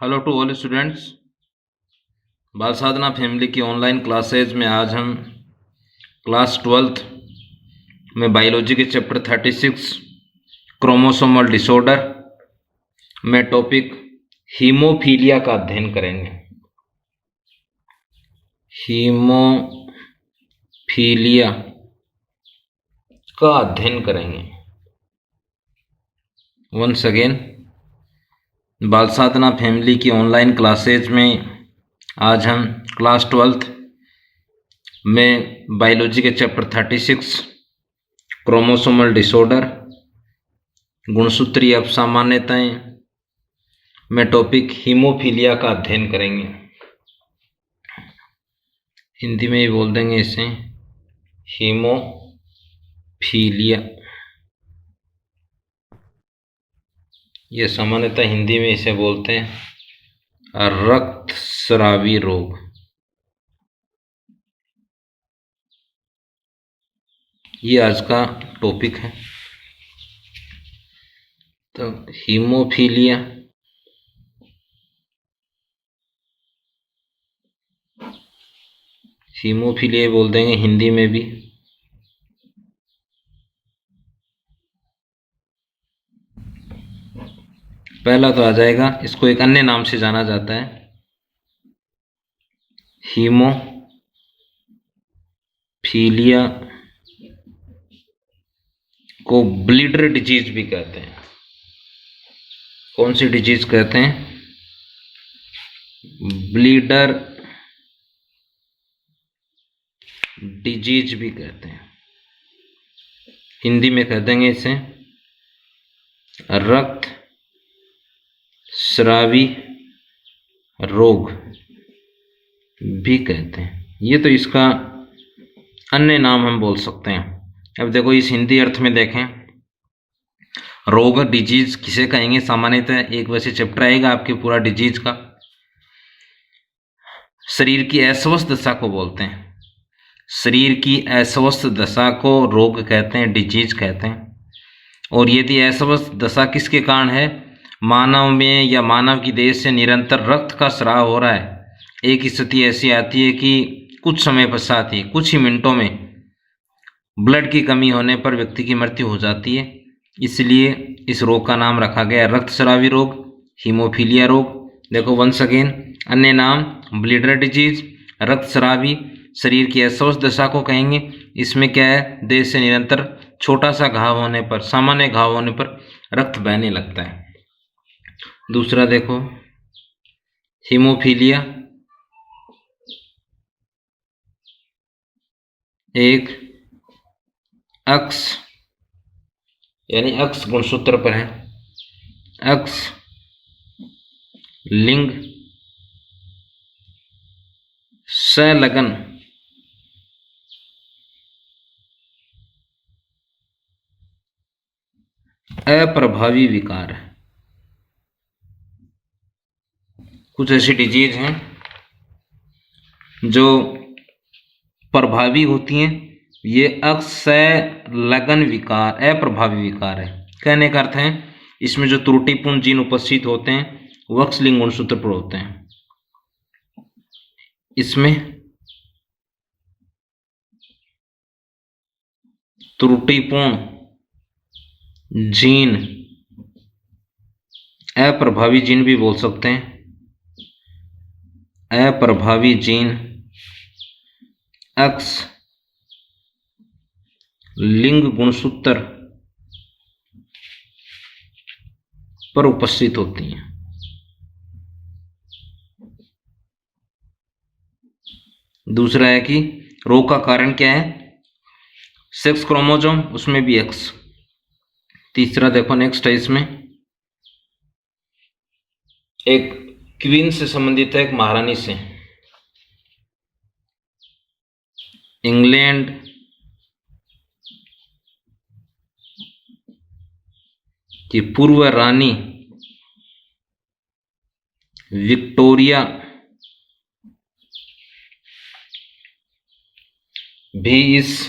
Hello to all students. Bal Sadhana family की online classes में आज हम क्लास 12th में बायोलॉजी के चैप्टर 36 क्रोमोसोमल डिसऑर्डर में टॉपिक हीमोफीलिया का अध्ययन करेंगे। हीमोफीलिया का अध्ययन करेंगे। वंस अगेन, बाल साधना फैमिली की ऑनलाइन क्लासेज में आज हम क्लास 12th में बायोलॉजी के चैप्टर 36 क्रोमोसोमल डिसऑर्डर गुणसूत्रीय असामान्यताएं में टॉपिक हीमोफीलिया का अध्ययन करेंगे। हिंदी में ही बोल देंगे इसे हीमोफीलिया। ये सामान्यतः हिंदी में इसे बोलते हैं रक्तस्रावी रोग। ये आज का टॉपिक है। तो हीमोफीलिया बोल देंगे हिंदी में भी। पहला तो आ जाएगा, इसको एक अन्य नाम से जाना जाता है, हीमोफीलिया को ब्लीडर डिजीज भी कहते हैं। कौन सी डिजीज कहते हैं? ब्लीडर डिजीज भी कहते हैं। हिंदी में कह देंगे इसे रक्त स्रावी रोग भी कहते हैं। ये तो इसका अन्य नाम हम बोल सकते हैं। अब देखो, इस हिंदी अर्थ में देखें, रोग डिजीज किसे कहेंगे? सामान्यतः एक वैसे चैप्टर आएगा आपके पूरा डिजीज का। शरीर की अस्वस्थ दशा को बोलते हैं। शरीर की अस्वस्थ दशा को रोग कहते हैं, डिजीज कहते हैं। और यदि अस्वस्थ दशा किसके कारण है? मानव में या मानव की देह से निरंतर रक्त का स्राव हो रहा है। एक स्थिति ऐसी आती है कि कुछ समय पश्चात ही, कुछ ही मिनटों में ब्लड की कमी होने पर व्यक्ति की मृत्यु हो जाती है। इसलिए इस रोग का नाम रखा गया रक्तस्रावी रोग, हीमोफीलिया रोग। देखो वंस अगेन, अन्य नाम ब्लीडर डिजीज, रक्तस्रावी, शरीर की अस्वस्थ दशा को कहेंगे। इसमें क्या है? देह से निरंतर छोटा सा घाव होने पर, सामान्य घाव होने पर रक्त बहने लगता है। दूसरा देखो, हीमोफीलिया एक अक्स यानी अक्स गुणसूत्र पर है। अक्स लिंग संलग्न अप्रभावी विकार है। कुछ ऐसी डिजीज हैं जो प्रभावी होती हैं। ये अक्सलगन विकार, अप्रभावी विकार है। कहने का अर्थ है, इसमें जो त्रुटिपूर्ण जीन उपस्थित होते हैं वो अक्स लिंग गुणसूत्र पर होते हैं। इसमें त्रुटिपूर्ण जीन, अप्रभावी जीन भी बोल सकते हैं, अप्रभावी जीन अक्स लिंग गुणसूत्र पर उपस्थित होती हैं। दूसरा है कि रोग का कारण क्या है? सेक्स क्रोमोसोम, उसमें भी एक्स। तीसरा देखो, नेक्स्ट है, इसमें एक क्वीन से संबंधित है, एक महारानी से। इंग्लैंड की पूर्व रानी विक्टोरिया भी इस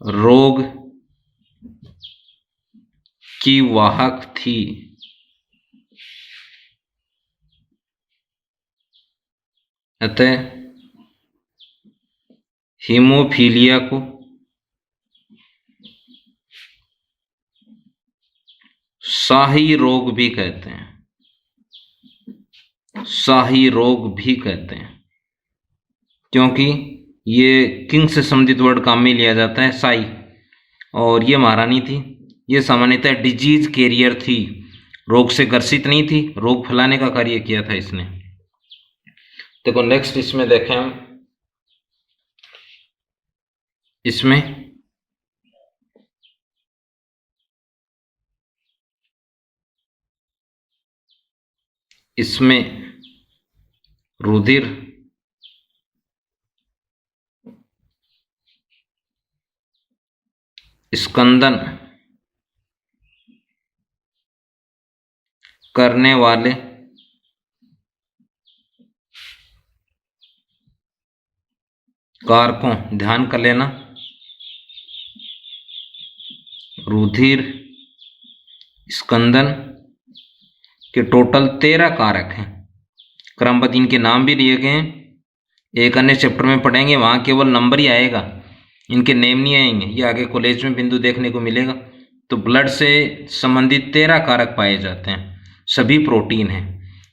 रोग की वाहक थी। अतः हीमोफीलिया को शाही रोग भी कहते हैं, शाही रोग भी कहते हैं, क्योंकि ये किंग से संबंधित वर्ड काम में लिया जाता है, शाही। और ये महारानी थी, ये सामान्यतः डिजीज कैरियर थी, रोग से ग्रसित नहीं थी, रोग फैलाने का कार्य किया था इसने। देखो नेक्स्ट इसमें देखें हम, इसमें रुधिर स्कंदन करने वाले कारकों, ध्यान कर लेना, रुधिर स्कंदन के टोटल 13 कारक हैं। क्रमबद्ध इनके नाम भी दिए गए हैं, एक अन्य चैप्टर में पढ़ेंगे, वहां केवल नंबर ही आएगा, इनके नेम नहीं आएंगे, ये आगे कॉलेज में बिंदु देखने को मिलेगा। तो ब्लड से संबंधित 13 कारक पाए जाते हैं, सभी प्रोटीन हैं।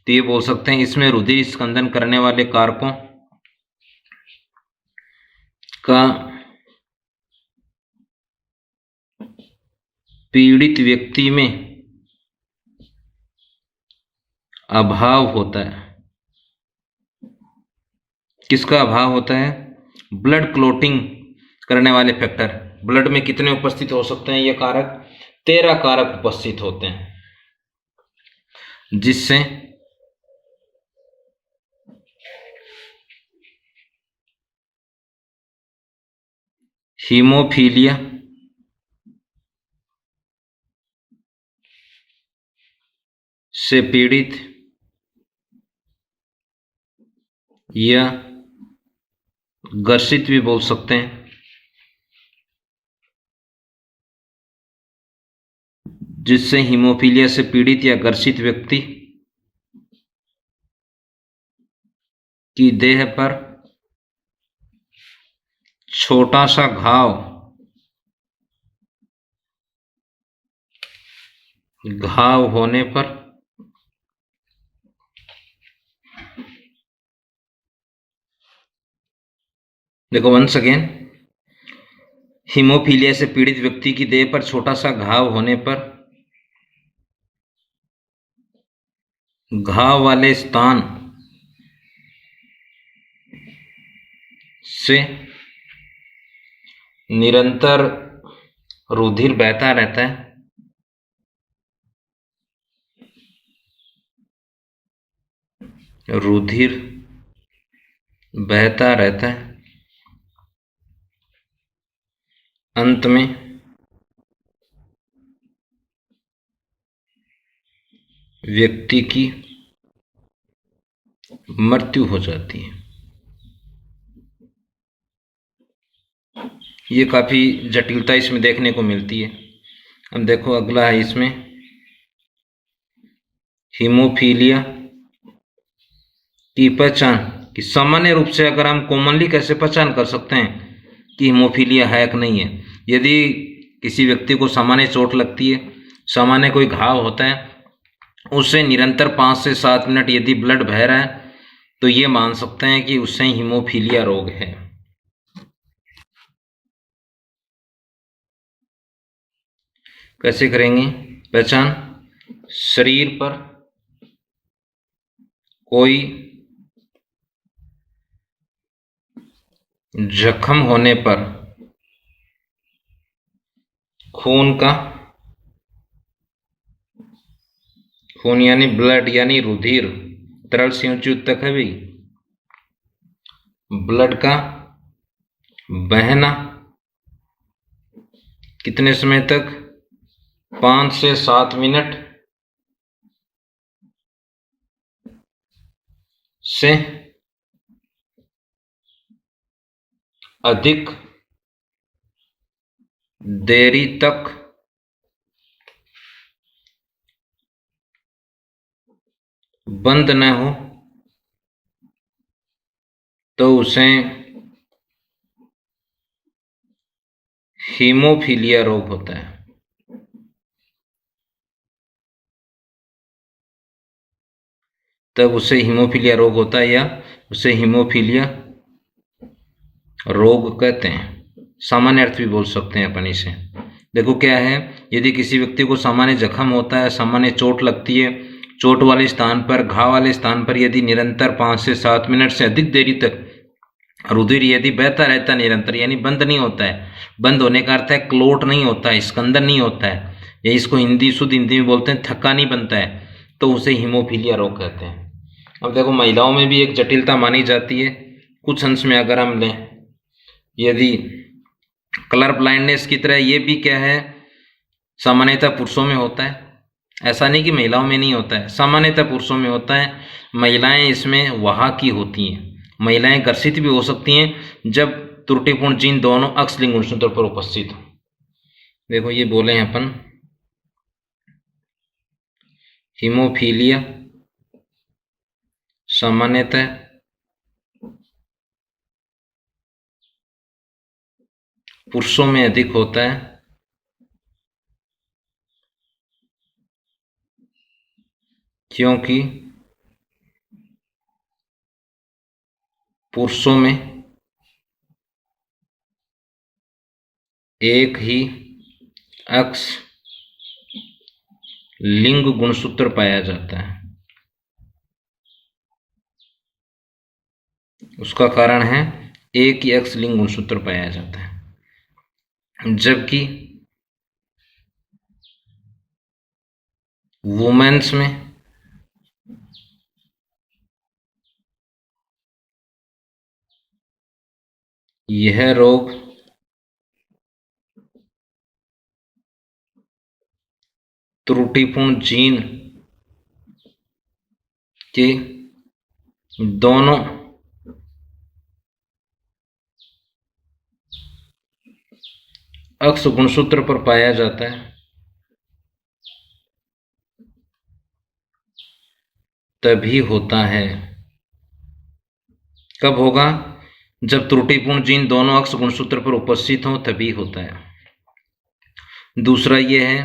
तो ये बोल सकते हैं इसमें रुधिर स्कंदन करने वाले कारकों का पीड़ित व्यक्ति में अभाव होता है। किसका अभाव होता है? ब्लड क्लोटिंग करने वाले फैक्टर। ब्लड में कितने उपस्थित हो सकते हैं ये कारक? 13 कारक उपस्थित होते हैं, जिससे हीमोफीलिया से पीड़ित या ग्रसित भी बोल सकते हैं, जिससे हीमोफीलिया से पीड़ित या ग्रसित व्यक्ति की देह पर छोटा सा घाव होने पर देखो वंस अगेन, हीमोफीलिया से पीड़ित व्यक्ति की देह पर छोटा सा घाव होने पर घाव वाले स्थान से निरंतर रुधिर बहता रहता है, रुधिर बहता रहता है। अंत में व्यक्ति की मृत्यु हो जाती है। ये काफी जटिलता इसमें देखने को मिलती है। अब देखो अगला है इसमें, हीमोफीलिया की पहचान। कि सामान्य रूप से अगर हम कॉमनली कैसे पहचान कर सकते हैं कि हीमोफीलिया है कि नहीं है? यदि किसी व्यक्ति को सामान्य चोट लगती है, सामान्य कोई घाव होता है, उससे निरंतर 5 से 7 मिनट यदि ब्लड बह रहा है, तो ये मान सकते हैं कि उससे हीमोफीलिया रोग है। कैसे करेंगे पहचान? शरीर पर कोई जख्म होने पर खून यानी ब्लड यानी रुधिर, तरल संयुक्त है भाई, ब्लड का बहना कितने समय तक? 5 से 7 मिनट से अधिक देरी तक बंद न हो, तो उसे हीमोफीलिया रोग होता है। तब उसे हीमोफीलिया रोग होता है या उसे हीमोफीलिया रोग कहते हैं। सामान्य अर्थ भी बोल सकते हैं अपन इसे। देखो क्या है, यदि किसी व्यक्ति को सामान्य जख्म होता है, सामान्य चोट लगती है, चोट वाले स्थान पर, घाव वाले स्थान पर यदि निरंतर 5 से 7 मिनट से अधिक देरी तक रुधिर यदि बहता रहता है निरंतर, यानी बंद नहीं होता है, बंद होने का अर्थ है क्लोट नहीं होता है, स्कंदन नहीं होता है, या इसको हिंदी शुद्ध हिंदी में बोलते हैं थक्का नहीं बनता है, तो उसे हीमोफीलिया रोग कहते हैं। अब देखो महिलाओं में भी एक जटिलता मानी जाती है कुछ अंश में, अगर हम लें यदि कलर ब्लाइंडनेस की तरह ये भी क्या है, सामान्यतः पुरुषों में होता है, ऐसा नहीं कि महिलाओं में नहीं होता है, सामान्यतः पुरुषों में होता है। महिलाएं इसमें वाहक होती हैं, महिलाएं ग्रसित भी हो सकती हैं जब त्रुटिपूर्ण जीन दोनों अक्स लिंग गुणसूत्र पर उपस्थित हो। देखो ये बोले हैं अपन, हीमोफीलिया सामान्यतः पुरुषों में अधिक होता है, क्योंकि पुरुषों में एक ही अक्स लिंग गुणसूत्र पाया जाता है। उसका कारण है एक ही अक्स लिंग गुणसूत्र पाया जाता है, जबकि वुमेन्स में यह रोग त्रुटिपूर्ण जीन के दोनों अक्स गुणसूत्र पर पाया जाता है, तभी होता है। कब होगा? जब त्रुटिपूर्ण जीन दोनों अक्स गुणसूत्र पर उपस्थित हो तभी होता है। दूसरा ये है,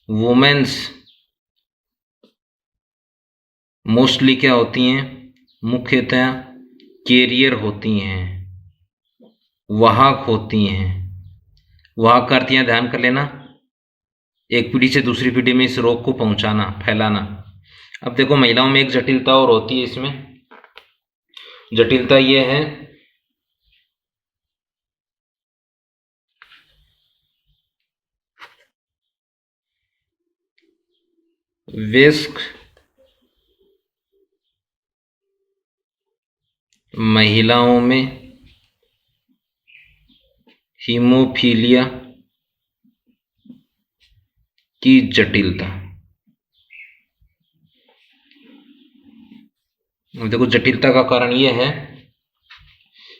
वुमेन्स मोस्टली क्या होती हैं, मुख्यतः कैरियर होती हैं, वाहक होती हैं। वाहक का अर्थ यहाँ ध्यान कर लेना, एक पीढ़ी से दूसरी पीढ़ी में इस रोग को पहुंचाना, फैलाना। अब देखो महिलाओं में एक जटिलता और होती है, इसमें जटिलता ये है वयस्क महिलाओं में हीमोफीलिया की जटिलता। देखो जटिलता का कारण यह है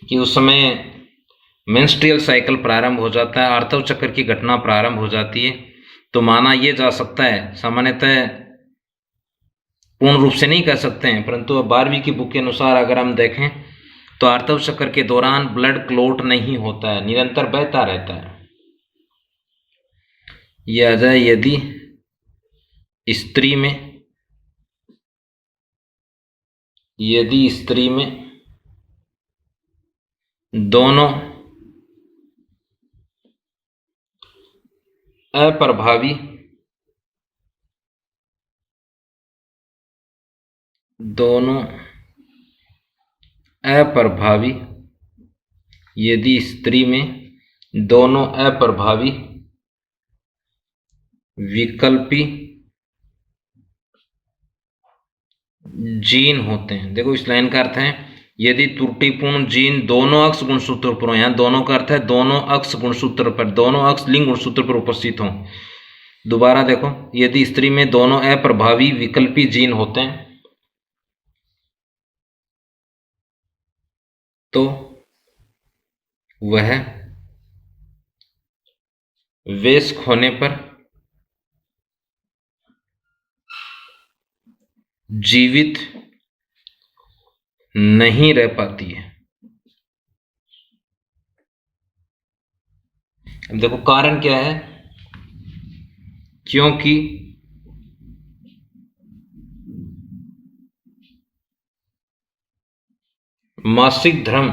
कि उस समय मेंस्ट्रुअल साइकिल प्रारंभ हो जाता है, आर्तव चक्र की घटना प्रारंभ हो जाती है। तो माना यह जा सकता है, सामान्यतः पूर्ण रूप से नहीं कह सकते हैं, परंतु 12वीं की बुक के अनुसार अगर हम देखें तो आर्तव चक्र के दौरान ब्लड क्लोट नहीं होता है, निरंतर बहता रहता है। यह आ जाए यदि स्त्री में दोनों अप्रभावी यदि स्त्री में दोनों अप्रभावी विकल्पी जीन होते हैं। देखो इस लाइन का अर्थ है, यदि त्रुटिपूर्ण जीन दोनों अक्स गुणसूत्र पर हो, यहां दोनों का अर्थ है दोनों अक्स गुणसूत्र पर, दोनों अक्स लिंग गुणसूत्र पर उपस्थित हो। दोबारा देखो, यदि स्त्री में दोनों अप्रभावी विकल्पी जीन होते हैं तो वह वयस्क होने पर जीवित नहीं रह पाती है। अब देखो कारण क्या है, क्योंकि मासिक धर्म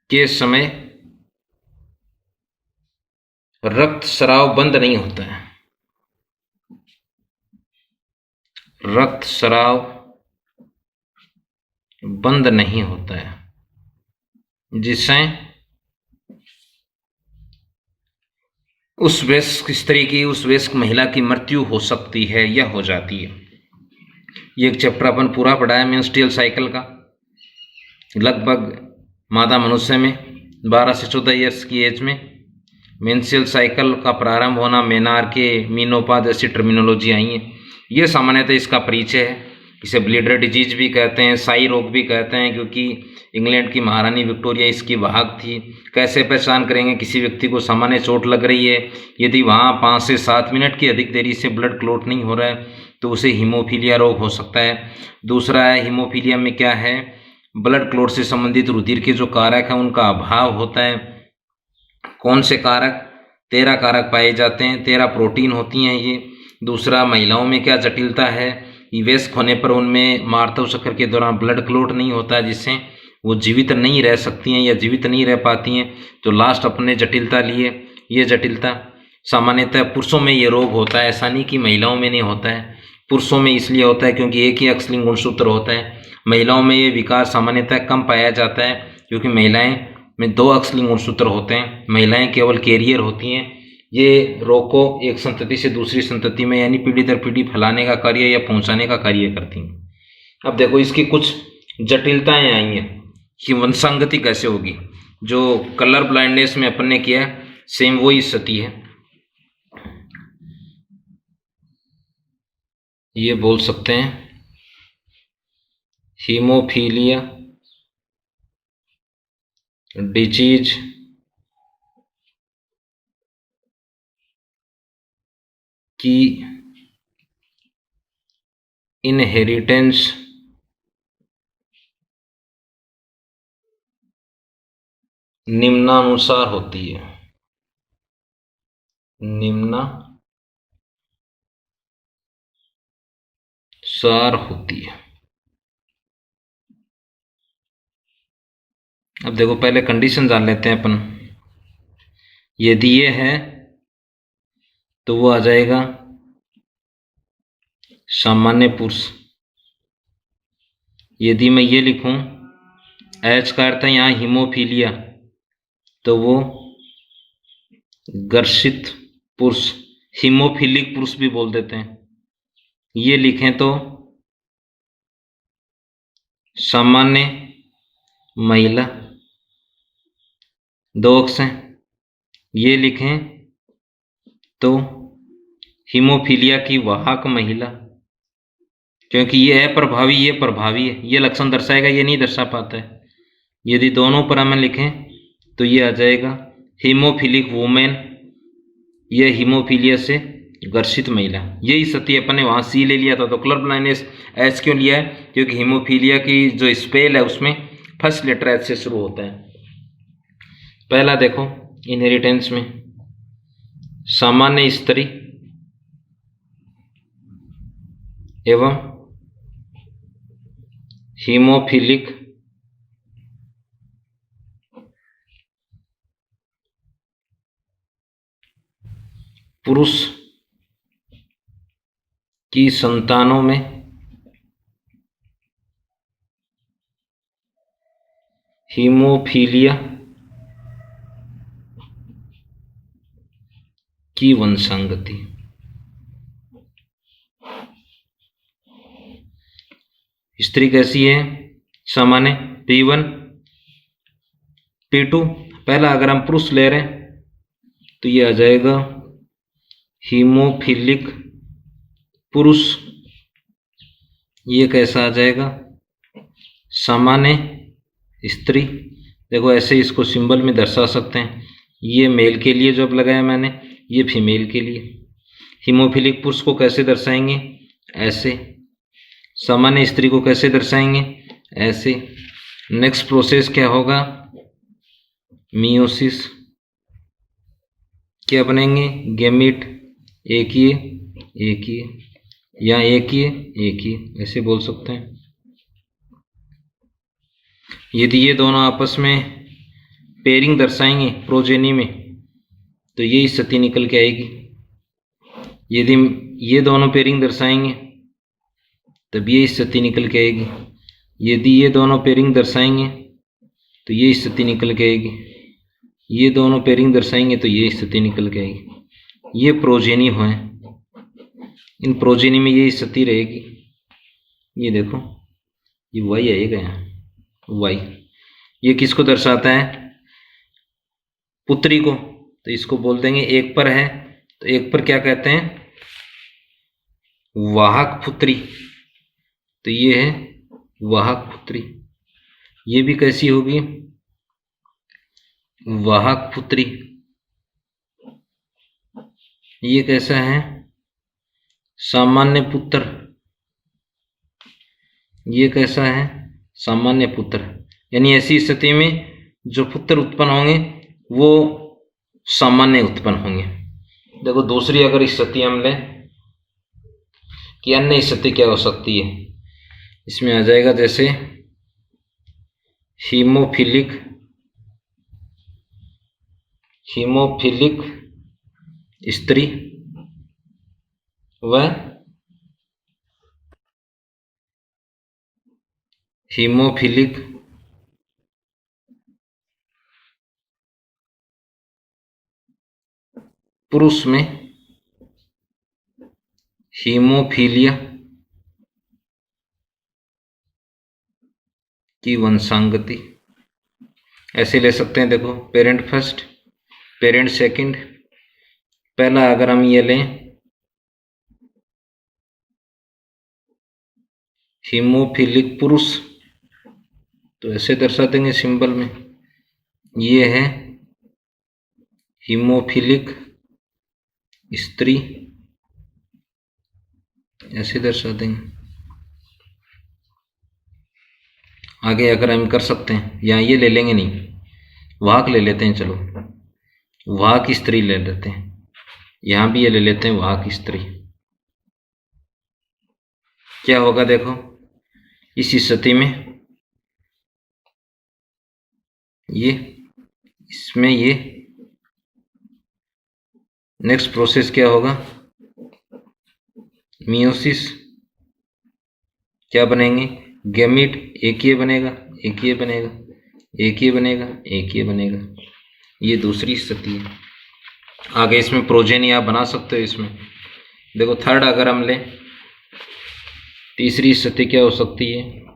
के समय रक्त स्राव बंद नहीं होता है, रक्त स्राव बंद नहीं होता है, जिससे उस वयस्क स्त्री की, उस वयस्क महिला की मृत्यु हो सकती है या हो जाती है। ये एक चैप्टर अपन पूरा पढ़ा है मेंस्ट्रुअल साइकिल का। लगभग मादा मनुष्य में 12 से 14 ईयर्स की एज में मेंस्ट्रुअल साइकिल का प्रारंभ होना, मेनार्के, मीनोपाज ऐसी टर्मिनोलॉजी आई है। ये सामान्यतः इसका परिचय है। इसे ब्लीडर डिजीज भी कहते हैं, साई रोग भी कहते हैं, क्योंकि इंग्लैंड की महारानी विक्टोरिया इसकी वाहक थी। कैसे पहचान करेंगे किसी व्यक्ति को सामान्य चोट लग रही है, यदि वहाँ 5 से 7 मिनट की अधिक देरी से ब्लड क्लॉट नहीं हो रहा है तो उसे हीमोफीलिया रोग हो सकता है। दूसरा है, हीमोफीलिया में क्या है, ब्लड क्लॉट से संबंधित रुधिर के जो कारक हैं उनका अभाव होता है। कौन से कारक? 13 कारक पाए जाते हैं, 13 प्रोटीन होती हैं ये। दूसरा, महिलाओं में क्या जटिलता है, वयस्क होने पर उनमें मार्तव चक्र के दौरान ब्लड क्लॉट नहीं होता है, जिससे वो जीवित नहीं रह सकती हैं या जीवित नहीं रह पाती हैं। तो लास्ट अपने जटिलता लिए, ये जटिलता सामान्यतः पुरुषों में ये रोग होता है, ऐसा नहीं कि महिलाओं में नहीं होता है। पुरुषों में इसलिए होता है क्योंकि एक ही एक्स-लिंक्ड गुणसूत्र होता है। महिलाओं में ये विकार सामान्यतः कम पाया जाता है क्योंकि महिलाएं में 2 एक्स-लिंक्ड गुणसूत्र होते हैं, महिलाएं केवल कैरियर होती हैं। ये रोग को एक संतति से दूसरी संतति में यानी पीढ़ी दर पीढ़ी फैलाने का कार्य या पहुंचाने का कार्य करती हैं। अब देखो इसकी कुछ जटिलताएं आई हैं कि वंशांगति कैसे होगी। जो कलर ब्लाइंडनेस में अपन ने किया सेम वही स्थिति है। ये बोल सकते हैं हीमोफीलिया डिजीज की इनहेरिटेंस निम्नानुसार होती है, निम्नानुसार होती है। अब देखो पहले कंडीशन जान लेते हैं अपन। यदि ये है तो वो आ जाएगा सामान्य पुरुष। यदि मैं ये लिखूं एच का अर्थ है यहाँ हीमोफीलिया, तो वो गर्षित पुरुष, हीमोफिलिक पुरुष भी बोल देते हैं। ये लिखें तो सामान्य महिला, 2 अक्ष हैं। ये लिखें तो हीमोफीलिया की वाहक महिला, क्योंकि ये अप्रभावी ये प्रभावी है, ये लक्षण दर्शाएगा, ये नहीं दर्शा पाता है। यदि दोनों पर हम लिखें तो ये आ जाएगा हीमोफिलिक वुमेन, ये हीमोफीलिया से ग्रसित महिला। यही स्थिति अपन ने वहाँ सी ले लिया था। तो कलर ब्लाइंडनेस एच क्यों लिया है, क्योंकि हीमोफीलिया की जो स्पेल है उसमें फर्स्ट लेटर एच से शुरू होता है। पहला देखो इनहेरिटेंस में सामान्य स्त्री एवं हीमोफिलिक पुरुष की संतानों में हीमोफीलिया की वंशांगति। स्त्री कैसी है, सामान्य P1 P2। पहला अगर हम पुरुष ले रहे हैं तो ये आ जाएगा हीमोफिलिक पुरुष। ये कैसा आ जाएगा, सामान्य स्त्री। देखो ऐसे इसको सिंबल में दर्शा सकते हैं। ये मेल के लिए जो अब लगाया मैंने, ये फीमेल के लिए। हीमोफिलिक पुरुष को कैसे दर्शाएंगे, ऐसे। सामान्य स्त्री को कैसे दर्शाएंगे, ऐसे। नेक्स्ट प्रोसेस क्या होगा, मियोसिस क्या बनेंगे, गैमीट, एक ही या एक ही, ऐसे बोल सकते हैं। यदि ये दोनों आपस में पेयरिंग दर्शाएंगे प्रोजेनी में तो ये स्थिति निकल के आएगी। यदि ये दोनों पेयरिंग दर्शाएंगे तब ये स्थिति निकल के आएगी। यदि ये दोनों पेयरिंग दर्शाएंगे तो ये स्थिति निकल के आएगी। ये दोनों पेयरिंग दर्शाएंगे तो ये स्थिति निकल के आएगी। ये प्रोजेनी हैं, इन प्रोजेनी में ये स्थिति रहेगी। ये देखो ये वाई आएगा यहाँ, वाई। ये किसको दर्शाता है, पुत्री को, तो इसको बोल देंगे एक पर है तो एक पर क्या कहते हैं, वाहक पुत्री। तो ये है वाहक पुत्री। ये भी कैसी होगी, वाहक पुत्री। ये कैसा है, सामान्य पुत्र। ये कैसा है, सामान्य पुत्र। यानी ऐसी स्थिति में जो पुत्र उत्पन्न होंगे वो सामान्य उत्पन्न होंगे। देखो दूसरी अगर स्थिति हम लें कि अन्य स्थिति क्या हो सकती है, इसमें आ जाएगा जैसे हीमोफिलिक स्त्री व हीमोफिलिक पुरुष में हीमोफीलिया की वंशांगति। ऐसे ले सकते हैं। देखो पेरेंट फर्स्ट, पेरेंट सेकंड। पहला अगर हम ये लें हीमोफिलिक पुरुष तो ऐसे दर्शा देंगे सिंबल में, ये है हीमोफिलिक स्त्री, ऐसे दर्शा देंगे। आगे अगर हम कर सकते हैं, यहाँ ये ले लेंगे नहीं, वाहक ले लेते हैं। चलो वाहक स्त्री ले लेते हैं, यहाँ भी ये ले लेते हैं वाहक स्त्री। क्या होगा देखो इस स्थिति में, ये इसमें ये नेक्स्ट प्रोसेस क्या होगा, मियोसिस। क्या बनेंगे, गैमीट, एक ये बनेगा, एक ये बनेगा, एक ये बनेगा, एक ये बनेगा। ये दूसरी स्थिति है। आगे इसमें प्रोजेनी आप बना सकते हो। इसमें देखो थर्ड अगर हम लें, तीसरी स्थिति क्या हो सकती है,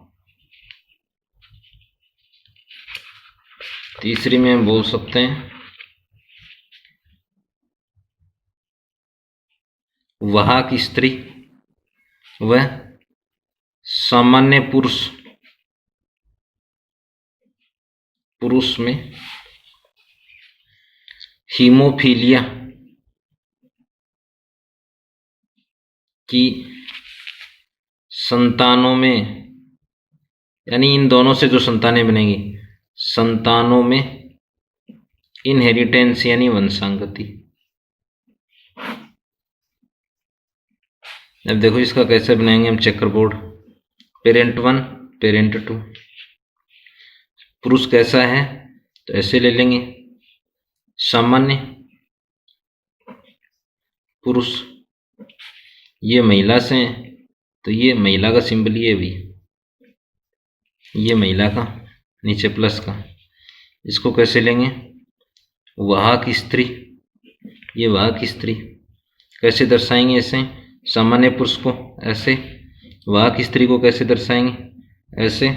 तीसरी में हम बोल सकते हैं वाहक स्त्री व सामान्य पुरुष में हीमोफीलिया की संतानों में, यानी इन दोनों से जो संतानें बनेंगी, संतानों में इनहेरिटेंस यानी वंशांगति। अब देखो इसका कैसे बनाएंगे हम चेकर बोर्ड। पेरेंट 1 पेरेंट 2, पुरुष कैसा है तो ऐसे ले लेंगे, सामान्य पुरुष। ये महिला से है तो ये महिला का सिंबल ये भी, ये महिला का, नीचे प्लस का। इसको कैसे लेंगे, वाहक स्त्री। ये वाहक स्त्री कैसे दर्शाएंगे, ऐसे सामान्य पुरुष को ऐसे, वाहक स्त्री को कैसे दर्शाएंगे ऐसे।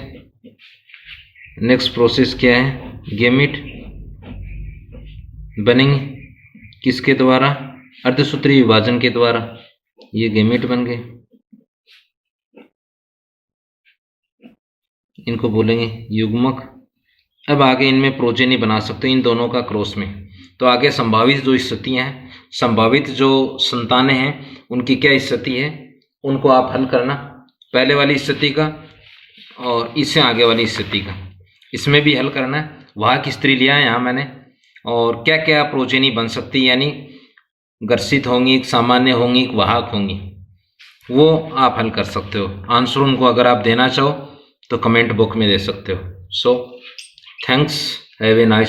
नेक्स्ट प्रोसेस क्या है, गैमीट बनेंगे किसके द्वारा, अर्धसूत्री विभाजन के द्वारा। ये गैमीट बन गए, इनको बोलेंगे युग्मक। अब आगे इनमें प्रोजेनी बना सकते हैं इन दोनों का क्रॉस में। तो आगे संभावित जो स्थितियां हैं, संभावित जो संतानें हैं उनकी क्या स्थिति है, उनको आप हल करना, पहले वाली स्थिति का और इससे आगे वाली स्थिति का, इसमें भी हल करना है वाहक स्त्री लिया है यहाँ मैंने, और क्या क्या प्रोजेनी बन सकती है, यानी घर्षित होंगी, सामान्य होंगी, वाहक होंगी, वो आप हल कर सकते हो। आंसर उनको अगर आप देना चाहो तो कमेंट बॉक्स में दे सकते हो। So thanks, have a nice